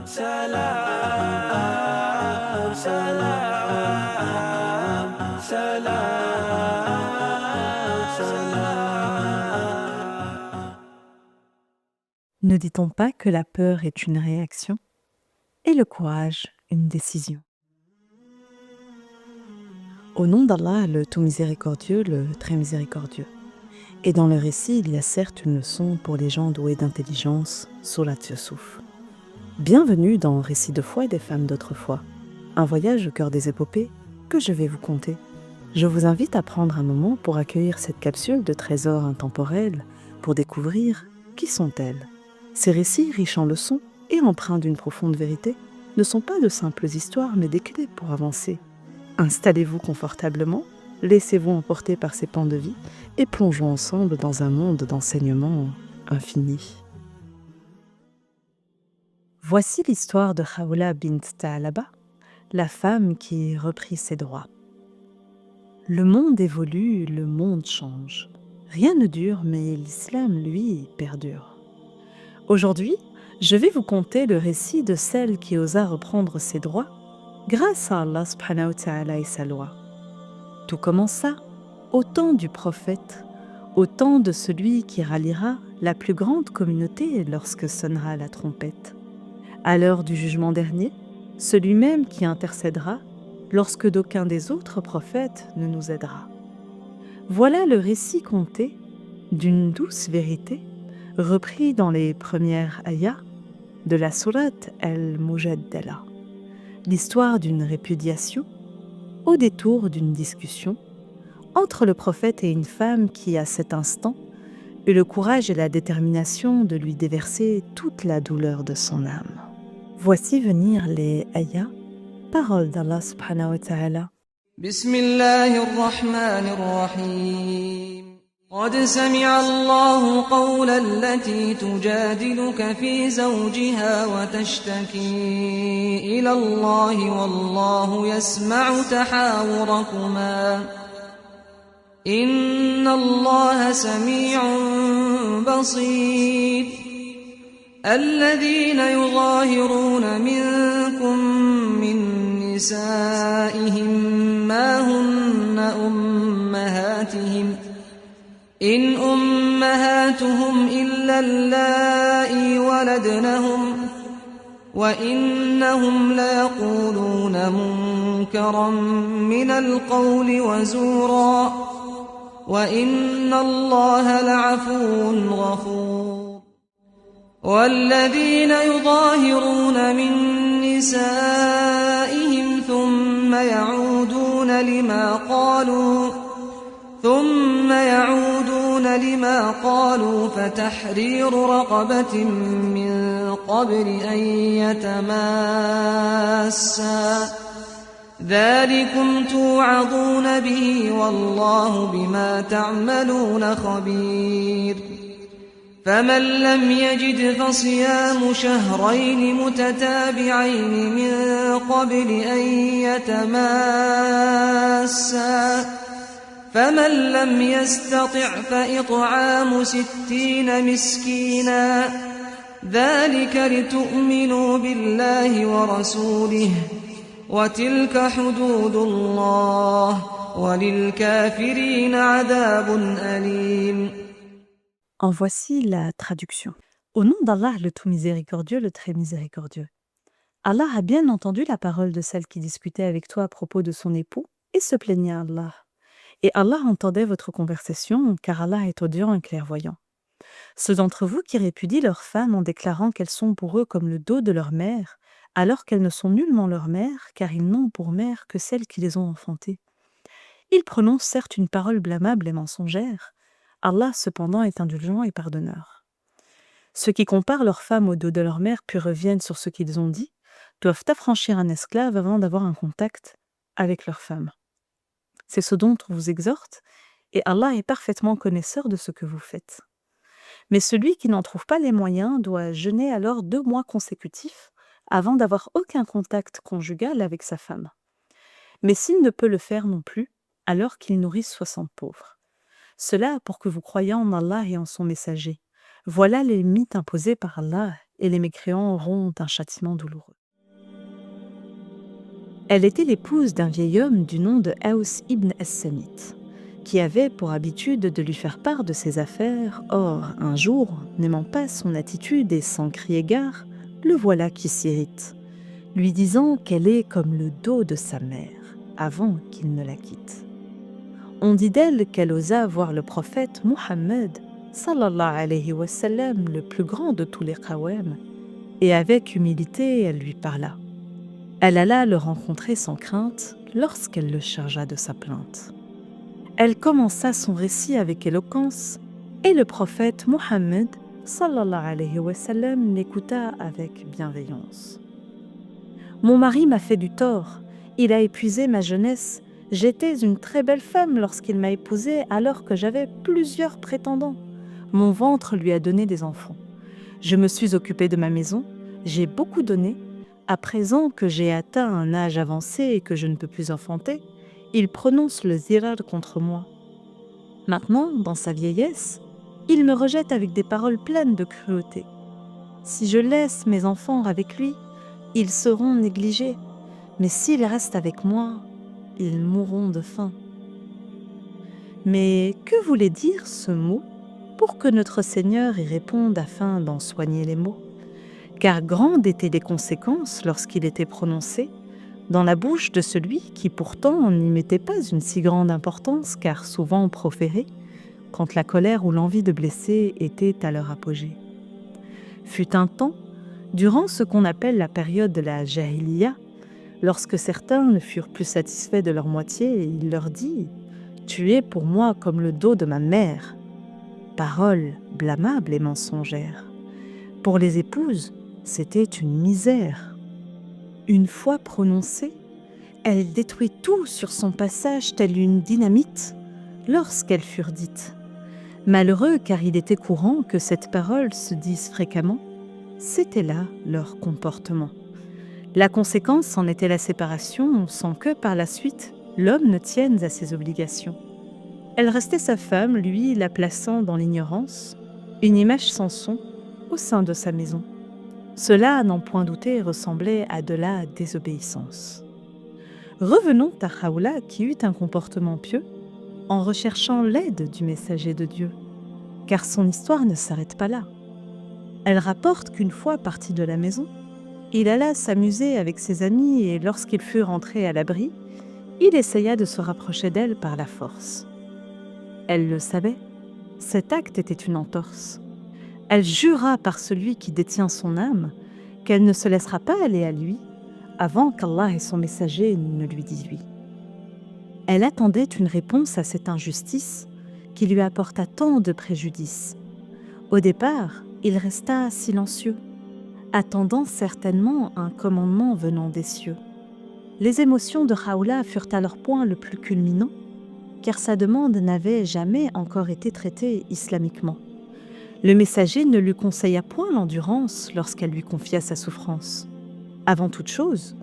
salam, salam, salam, salam. Ne dit-on pas que la peur est une réaction et le courage une décision? Au nom d'Allah, le tout miséricordieux, le très miséricordieux. Et dans le récit, il y a certes une leçon pour les gens doués d'intelligence, Surat Yusuf. Bienvenue dans Récits de foi et des femmes d'autrefois, un voyage au cœur des épopées que je vais vous conter. Je vous invite à prendre un moment pour accueillir cette capsule de trésors intemporels, pour découvrir qui sont-elles. Ces récits riches en leçons et empreints d'une profonde vérité ne sont pas de simples histoires mais des clés pour avancer. Installez-vous confortablement, laissez-vous emporter par ces pans de vie et plongeons ensemble dans un monde d'enseignement infini. Voici l'histoire de Khawla bint Tha'laba, la femme qui reprit ses droits. Le monde évolue, le monde change. Rien ne dure, mais l'islam, lui, perdure. Aujourd'hui, je vais vous conter le récit de celle qui osa reprendre ses droits grâce à Allah subhanahu wa ta'ala et sa loi. Tout commença au temps du prophète, au temps de celui qui ralliera la plus grande communauté lorsque sonnera la trompette. À l'heure du jugement dernier, celui même qui intercédera lorsque d'aucun des autres prophètes ne nous aidera. Voilà le récit conté d'une douce vérité, repris dans les premières ayats de la sourate Al-Mujaddala. L'histoire d'une répudiation au détour d'une discussion entre le prophète et une femme qui, à cet instant, eut le courage et la détermination de lui déverser toute la douleur de son âme. Voici venir les ayats, paroles d'Allah subhanahu wa ta'ala. Bismillahirrahmanirrahim. قد سمع الله قول التي تجادلك في زوجها وتشتكي إلى الله والله يسمع تحاوركما إن الله سميع بصير الذين يظاهرون منكم من نسائهم ما هن أمهاتهم إن أمهاتهم إلا اللائي ولدنهم وإنهم ليقولون منكرا من القول وزورا وإن الله لعفو غفور والذين يظاهرون من نسائهم ثم يعودون لما قالوا فتحرير رقبة من قبل أن يتماسا ذلكم توعظون به والله بما تعملون خبير فمن لم يجد فصيام شهرين متتابعين من قبل أن يتماسا فمن لم يستطع فإطعام 60 مسكينا ذلك لتؤمنوا بالله ورسوله وتلك حدود الله وللكافرين عذاب أليم. En voici la traduction. Au nom d'Allah, le tout miséricordieux, le très miséricordieux. Allah a bien entendu la parole de celle qui discutait avec toi à propos de son époux et se plaignait à Allah. Et Allah entendait votre conversation, car Allah est audient et clairvoyant. Ceux d'entre vous qui répudient leurs femmes en déclarant qu'elles sont pour eux comme le dos de leur mère, alors qu'elles ne sont nullement leur mère, car ils n'ont pour mère que celles qui les ont enfantées. Ils prononcent certes une parole blâmable et mensongère. Allah, cependant, est indulgent et pardonneur. Ceux qui comparent leurs femmes au dos de leur mère puis reviennent sur ce qu'ils ont dit, doivent affranchir un esclave avant d'avoir un contact avec leur femme. C'est ce dont on vous exhorte, et Allah est parfaitement connaisseur de ce que vous faites. Mais celui qui n'en trouve pas les moyens doit jeûner alors 2 mois consécutifs avant d'avoir aucun contact conjugal avec sa femme. Mais s'il ne peut le faire non plus, alors qu'il nourrisse 60 pauvres. Cela pour que vous croyiez en Allah et en son messager. Voilà les limites imposées par Allah et les mécréants auront un châtiment douloureux. Elle était l'épouse d'un vieil homme du nom de Aws ibn as-Samit, qui avait pour habitude de lui faire part de ses affaires. Or, un jour, n'aimant pas son attitude et sans crier gare, le voilà qui s'irrite, lui disant qu'elle est comme le dos de sa mère, avant qu'il ne la quitte. On dit d'elle qu'elle osa voir le prophète Muhammad, sallallahu alayhi wa sallam, le plus grand de tous les qawam, et avec humilité elle lui parla. Elle alla le rencontrer sans crainte lorsqu'elle le chargea de sa plainte. Elle commença son récit avec éloquence et le prophète Muhammad sallallahu alayhi wa sallam l'écouta avec bienveillance. « Mon mari m'a fait du tort, il a épuisé ma jeunesse. J'étais une très belle femme lorsqu'il m'a épousée alors que j'avais plusieurs prétendants. Mon ventre lui a donné des enfants. Je me suis occupée de ma maison, j'ai beaucoup donné. À présent que j'ai atteint un âge avancé et que je ne peux plus enfanter, il prononce le zirar contre moi. Maintenant, dans sa vieillesse, il me rejette avec des paroles pleines de cruauté. Si je laisse mes enfants avec lui, ils seront négligés, mais s'il reste avec moi, ils mourront de faim. » Mais que voulait dire ce mot pour que notre Seigneur y réponde afin d'en soigner les mots? Car grandes étaient les conséquences lorsqu'il était prononcé dans la bouche de celui qui pourtant n'y mettait pas une si grande importance, car souvent proféré quand la colère ou l'envie de blesser était à leur apogée. Fut un temps, durant ce qu'on appelle la période de la Jahiliya, lorsque certains ne furent plus satisfaits de leur moitié, il leur dit « Tu es pour moi comme le dos de ma mère », parole blâmable et mensongère. Pour les épouses, c'était une misère. Une fois prononcée, elle détruit tout sur son passage telle une dynamite lorsqu'elles furent dites. Malheureux, car il était courant que cette parole se dise fréquemment, c'était là leur comportement. La conséquence en était la séparation, sans que, par la suite, l'homme ne tienne à ses obligations. Elle restait sa femme, lui la plaçant dans l'ignorance, une image sans son, au sein de sa maison. Cela, à n'en point douter, ressemblait à de la désobéissance. Revenons à Khawla qui eut un comportement pieux en recherchant l'aide du messager de Dieu, car son histoire ne s'arrête pas là. Elle rapporte qu'une fois parti de la maison, il alla s'amuser avec ses amis et lorsqu'il fut rentré à l'abri, il essaya de se rapprocher d'elle par la force. Elle le savait, cet acte était une entorse. Elle jura par celui qui détient son âme qu'elle ne se laissera pas aller à lui avant qu'Allah et son messager ne lui disent oui. Elle attendait une réponse à cette injustice qui lui apporta tant de préjudice. Au départ, il resta silencieux, attendant certainement un commandement venant des cieux. Les émotions de Khawla furent à leur point le plus culminant, car sa demande n'avait jamais encore été traitée islamiquement. Le messager ne lui conseilla point l'endurance lorsqu'elle lui confia sa souffrance. Avant toute chose,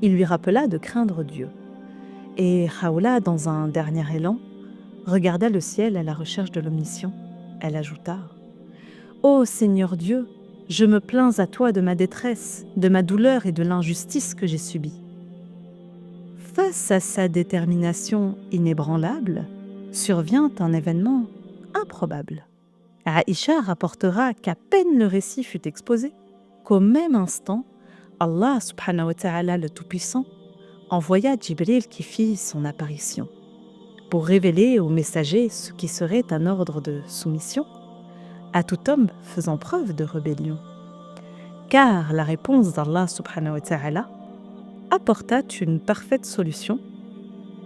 il lui rappela de craindre Dieu. Et Khawla, dans un dernier élan, regarda le ciel à la recherche de l'omniscient. Elle ajouta « Ô Seigneur Dieu, je me plains à toi de ma détresse, de ma douleur et de l'injustice que j'ai subie. » Face à sa détermination inébranlable, survient un événement improbable. Aïcha rapportera qu'à peine le récit fut exposé, qu'au même instant, Allah subhanahu wa ta'ala le Tout-Puissant envoya Jibril qui fit son apparition pour révéler au messager ce qui serait un ordre de soumission à tout homme faisant preuve de rébellion. Car la réponse d'Allah subhanahu wa ta'ala apporta une parfaite solution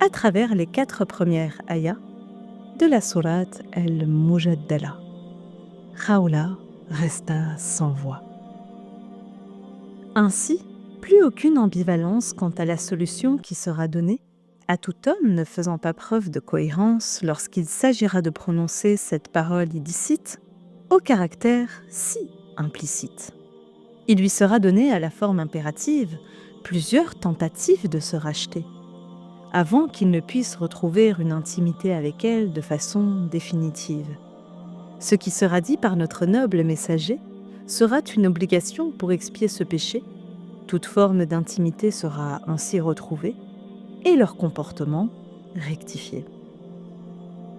à travers les 4 premières ayats de la sourate Al-Mujaddala. Khawla resta sans voix. Ainsi, plus aucune ambivalence quant à la solution qui sera donnée à tout homme ne faisant pas preuve de cohérence lorsqu'il s'agira de prononcer cette parole illicite au caractère si implicite. Il lui sera donné à la forme impérative plusieurs tentatives de se racheter, avant qu'il ne puisse retrouver une intimité avec elle de façon définitive. Ce qui sera dit par notre noble messager sera une obligation pour expier ce péché. Toute forme d'intimité sera ainsi retrouvée et leur comportement rectifié.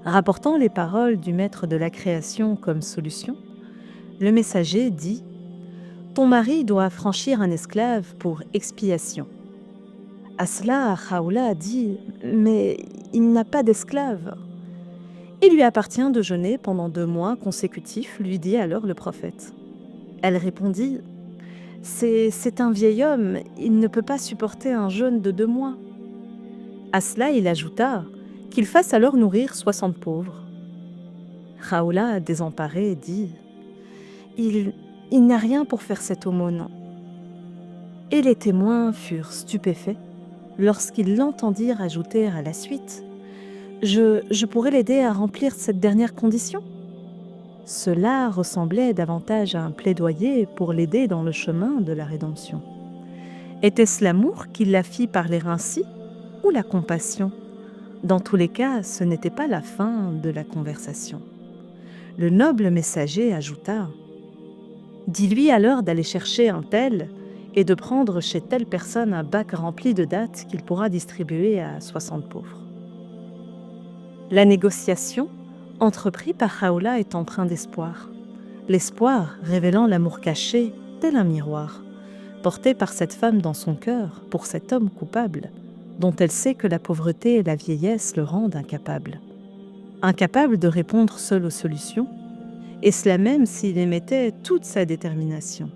Rapportant les paroles du maître de la création comme solution, le messager dit « Ton mari doit affranchir un esclave pour expiation. » À cela, Khawla dit « Mais il n'a pas d'esclave. » Il lui appartient de jeûner pendant 2 mois consécutifs, lui dit alors le prophète. Elle répondit « C'est un vieil homme, il ne peut pas supporter un jeûne de 2 mois. » À cela, il ajouta qu'il fasse alors nourrir 60 pauvres. Khawla, désemparée, dit « Il n'a rien pour faire cette aumône. » Et les témoins furent stupéfaits lorsqu'ils l'entendirent ajouter à la suite « Je pourrais l'aider à remplir cette dernière condition ?» Cela ressemblait davantage à un plaidoyer pour l'aider dans le chemin de la rédemption. Était-ce l'amour qui la fit parler ainsi ou la compassion? Dans tous les cas, ce n'était pas la fin de la conversation. Le noble messager ajouta « Dis-lui alors d'aller chercher un tel et de prendre chez telle personne un bac rempli de dattes qu'il pourra distribuer à 60 pauvres. » La négociation entreprise par Khawla est empreinte d'espoir. L'espoir révélant l'amour caché, tel un miroir, porté par cette femme dans son cœur pour cet homme coupable, dont elle sait que la pauvreté et la vieillesse le rendent incapable. Incapable de répondre seul aux solutions, et cela même s'il y mettait toute sa détermination.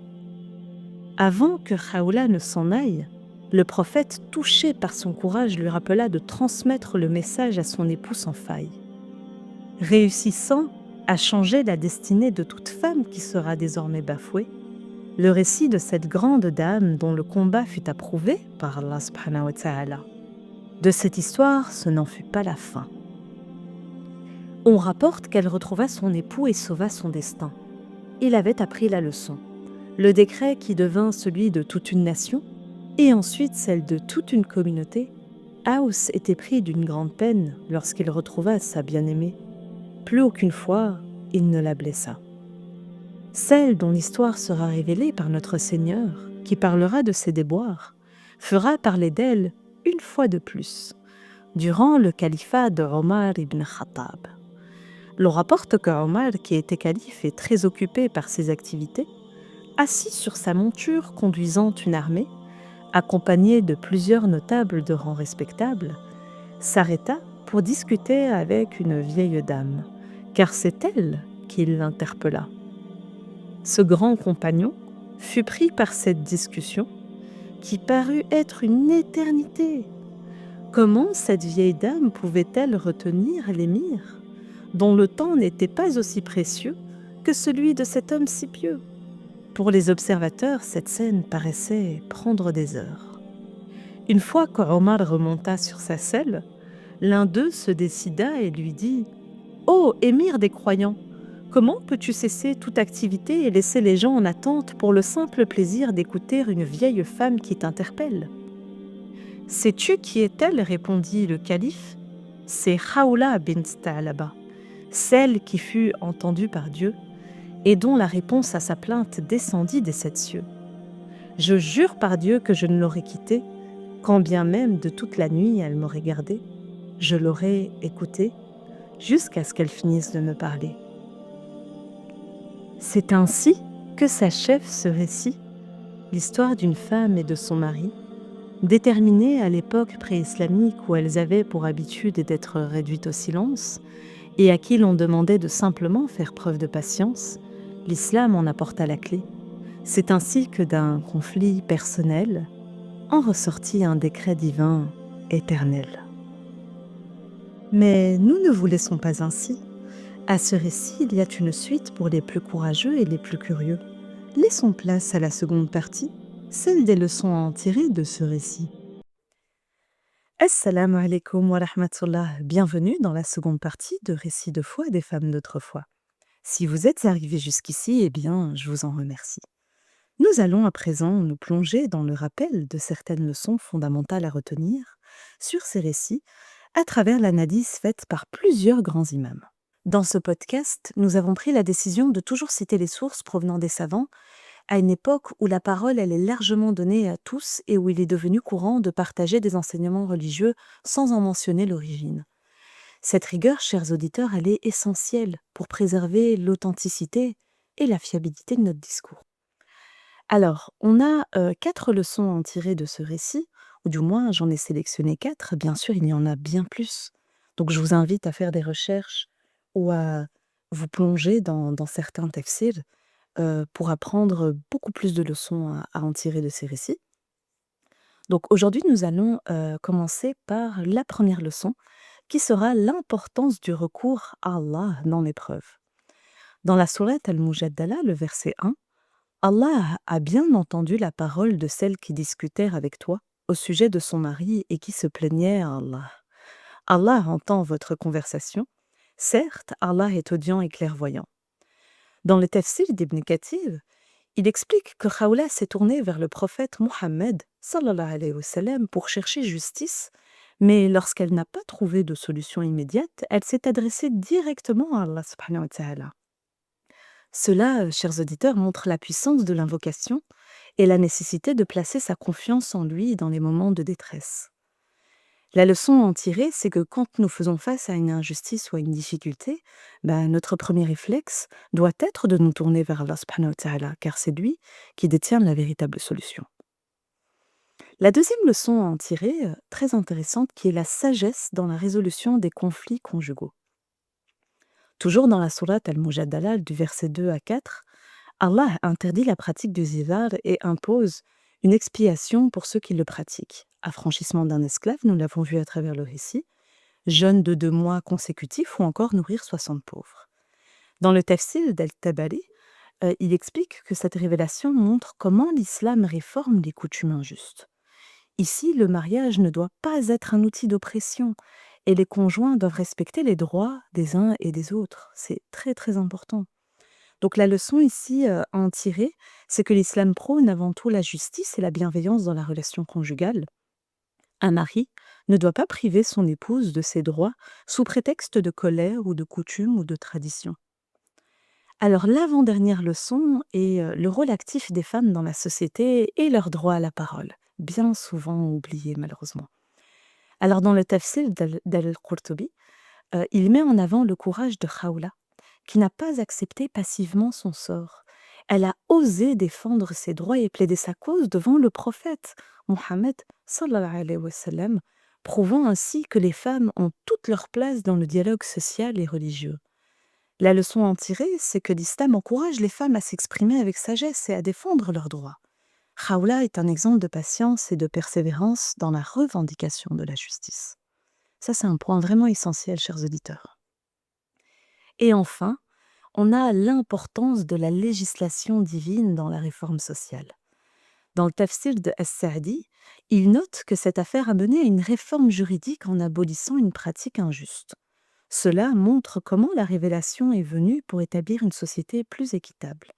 Avant que Khawla ne s'en aille, le prophète, touché par son courage, lui rappela de transmettre le message à son époux sans faille. Réussissant à changer la destinée de toute femme qui sera désormais bafouée, le récit de cette grande dame dont le combat fut approuvé par Allah subhanahu wa ta'ala. De cette histoire, ce n'en fut pas la fin. On rapporte qu'elle retrouva son époux et sauva son destin. Il avait appris la leçon. Le décret qui devint celui de toute une nation, et ensuite celle de toute une communauté, Aus était pris d'une grande peine lorsqu'il retrouva sa bien-aimée. Plus aucune fois, il ne la blessa. Celle dont l'histoire sera révélée par notre Seigneur, qui parlera de ses déboires, fera parler d'elle une fois de plus, durant le califat de Omar ibn Khattab. L'on rapporte que Omar, qui était calife et très occupé par ses activités, assis sur sa monture conduisant une armée, accompagné de plusieurs notables de rang respectable, s'arrêta pour discuter avec une vieille dame, car c'est elle qui l'interpella. Ce grand compagnon fut pris par cette discussion qui parut être une éternité. Comment cette vieille dame pouvait-elle retenir l'émir, dont le temps n'était pas aussi précieux que celui de cet homme si pieux? Pour les observateurs, cette scène paraissait prendre des heures. Une fois qu'Omar remonta sur sa selle, l'un d'eux se décida et lui dit « Ô émir des croyants, comment peux-tu cesser toute activité et laisser les gens en attente pour le simple plaisir d'écouter une vieille femme qui t'interpelle ?»« Sais-tu qui est-elle » répondit le calife. « C'est Khawla bint Tha'laba, celle qui fut entendue par Dieu et dont la réponse à sa plainte descendit des 7 cieux. Je jure par Dieu que je ne l'aurais quittée, quand bien même de toute la nuit elle m'aurait gardée. Je l'aurais écoutée jusqu'à ce qu'elle finisse de me parler. » C'est ainsi que s'achève ce récit, l'histoire d'une femme et de son mari, déterminés à l'époque pré-islamique où elles avaient pour habitude d'être réduites au silence et à qui l'on demandait de simplement faire preuve de patience. L'islam en apporta la clé. C'est ainsi que d'un conflit personnel en ressortit un décret divin éternel. Mais nous ne vous laissons pas ainsi. À ce récit, il y a une suite pour les plus courageux et les plus curieux. Laissons place à la seconde partie, celle des leçons à en tirer de ce récit. Assalamu alaikum wa rahmatullah. Bienvenue dans la seconde partie de Récits de foi des femmes d'autrefois. Si vous êtes arrivés jusqu'ici, eh bien, je vous en remercie. Nous allons à présent nous plonger dans le rappel de certaines leçons fondamentales à retenir sur ces récits à travers l'analyse faite par plusieurs grands imams. Dans ce podcast, nous avons pris la décision de toujours citer les sources provenant des savants, à une époque où la parole elle est largement donnée à tous et où il est devenu courant de partager des enseignements religieux sans en mentionner l'origine. Cette rigueur, chers auditeurs, elle est essentielle pour préserver l'authenticité et la fiabilité de notre discours. Alors, on a 4 leçons à en tirer de ce récit, ou du moins j'en ai sélectionné 4. Bien sûr, il y en a bien plus. Donc je vous invite à faire des recherches ou à vous plonger dans certains tafsirs pour apprendre beaucoup plus de leçons à en tirer de ces récits. Donc aujourd'hui, nous allons commencer par la première leçon, qui sera l'importance du recours à Allah dans l'épreuve. Dans la sourate Al-Mujaddala, le verset 1, Allah a bien entendu la parole de celles qui discutèrent avec toi au sujet de son mari et qui se plaignaient à Allah. Allah entend votre conversation. Certes, Allah est audient et clairvoyant. Dans le tafsir d'Ibn Kathir, il explique que Khawla s'est tournée vers le prophète Mohammed sallallahu alayhi wa sallam pour chercher justice, mais lorsqu'elle n'a pas trouvé de solution immédiate, elle s'est adressée directement à Allah subhanahu wa ta'ala. Cela, chers auditeurs, montre la puissance de l'invocation et la nécessité de placer sa confiance en lui dans les moments de détresse. La leçon à en tirer, c'est que quand nous faisons face à une injustice ou à une difficulté, notre premier réflexe doit être de nous tourner vers Allah subhanahu wa ta'ala, car c'est lui qui détient la véritable solution. La deuxième leçon à en tirer, très intéressante, qui est la sagesse dans la résolution des conflits conjugaux. Toujours dans la sourate Al-Mujaddala, du verset 2 à 4, Allah interdit la pratique du zihar et impose une expiation pour ceux qui le pratiquent. Affranchissement d'un esclave, nous l'avons vu à travers le récit, jeûne de 2 mois consécutifs ou encore nourrir 60 pauvres. Dans le tafsir d'Al-Tabari, il explique que cette révélation montre comment l'islam réforme les coutumes injustes. Ici, le mariage ne doit pas être un outil d'oppression et les conjoints doivent respecter les droits des uns et des autres. C'est très très important. Donc la leçon ici à en tirer, c'est que l'islam prône avant tout la justice et la bienveillance dans la relation conjugale. Un mari ne doit pas priver son épouse de ses droits sous prétexte de colère ou de coutume ou de tradition. Alors l'avant-dernière leçon est le rôle actif des femmes dans la société et leur droit à la parole, bien souvent oublié malheureusement. Alors dans le tafsir d'Al-Qurtubi, il met en avant le courage de Khawla, qui n'a pas accepté passivement son sort. Elle a osé défendre ses droits et plaider sa cause devant le prophète Mohammed sallallahu alayhi wa sallam, prouvant ainsi que les femmes ont toute leur place dans le dialogue social et religieux. La leçon à en tirer, c'est que l'islam encourage les femmes à s'exprimer avec sagesse et à défendre leurs droits. Khawla est un exemple de patience et de persévérance dans la revendication de la justice. Ça, c'est un point vraiment essentiel, chers auditeurs. Et enfin, on a l'importance de la législation divine dans la réforme sociale. Dans le tafsir de As-Sa'di, il note que cette affaire a mené à une réforme juridique en abolissant une pratique injuste. Cela montre comment la révélation est venue pour établir une société plus équitable.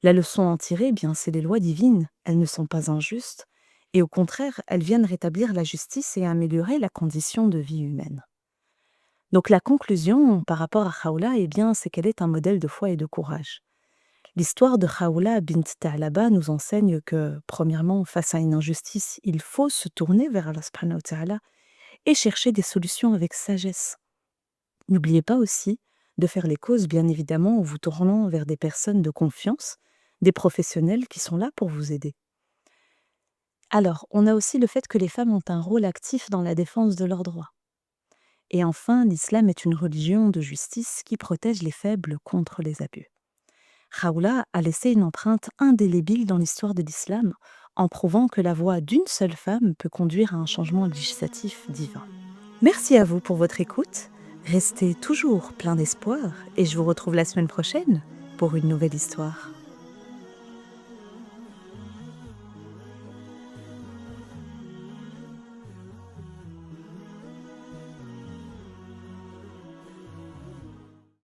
La leçon à en tirer, c'est les lois divines, elles ne sont pas injustes, et au contraire, elles viennent rétablir la justice et améliorer la condition de vie humaine. Donc la conclusion par rapport à Khawla, c'est qu'elle est un modèle de foi et de courage. L'histoire de Khawla bint Ta'laba nous enseigne que, premièrement, face à une injustice, il faut se tourner vers Allah subhanahu wa ta'ala et chercher des solutions avec sagesse. N'oubliez pas aussi de faire les causes, bien évidemment, en vous tournant vers des personnes de confiance, des professionnels qui sont là pour vous aider. Alors, on a aussi le fait que les femmes ont un rôle actif dans la défense de leurs droits. Et enfin, l'islam est une religion de justice qui protège les faibles contre les abus. Khawla a laissé une empreinte indélébile dans l'histoire de l'islam en prouvant que la voix d'une seule femme peut conduire à un changement législatif divin. Merci à vous pour votre écoute. Restez toujours plein d'espoir et je vous retrouve la semaine prochaine pour une nouvelle histoire.